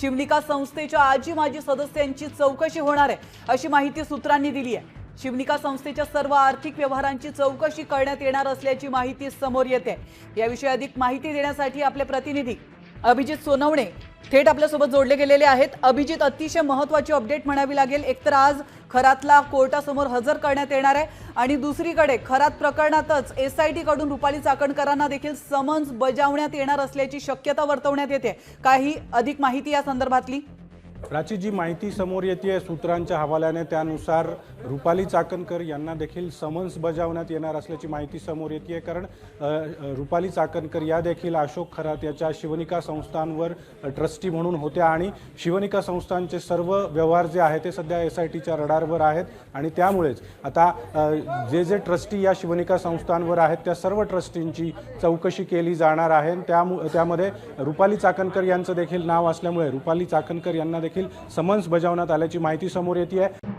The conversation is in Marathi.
शिवनिका संस्थेच्या आजी माजी सदस्यांची चौकशी होणार आहे अशी माहिती सूत्रांनी दिली आहे। शिवनिका संस्थेच्या सर्व आर्थिक व्यवहारांची चौकशी करण्यात येणार असल्याची माहिती समोर येते। याविषयी अधिक माहिती देण्यासाठी आपले प्रतिनिधी अभिजित सोनवणे थेट आपल्यासोबत जोडले गेलेले आहेत। अभिजित, अतिशय महत्त्वाची अपडेट म्हणावी लागेल। एकतर आज खरातला कोर्टासमोर हजर करण्यात येणार आहे आणि दुसरीकडे खरात प्रकरणातच एसआयटी कडून रुपाली चाकणकरांना देखील समन्स बजावण्यात येणार असल्याची शक्यता वर्तवण्यात येते। काही अधिक माहिती या संदर्भातली? प्राची, जी माहिती समोर येते सूत्रांच्या हवाल्याने त्यानुसार रुपाली चाकणकर यांना देखील समन्स बजावण्यात येणार असल्याची माहिती समोर येते। कारण रुपाली चाकणकर या देखील अशोक खरात याच्या शिवनिका संस्थांवर ट्रस्टी म्हणून होत्या आणि शिवनिका संस्थांचे सर्व व्यवहार जे आहेत ते सध्या एसआयटीच्या रडारवर आहेत आणि त्यामुळेच आता जे ट्रस्टी या शिवनिका संस्थांवर आहेत त्या सर्व ट्रस्टींची चौकशी केली जाणार आहे। त्यामध्ये रुपाली चाकणकर यांचं देखील नाव असल्यामुळे रुपाली चाकणकर यांना देखील समन्स बजावण्यात आल्याची माहिती समोर येते आहे।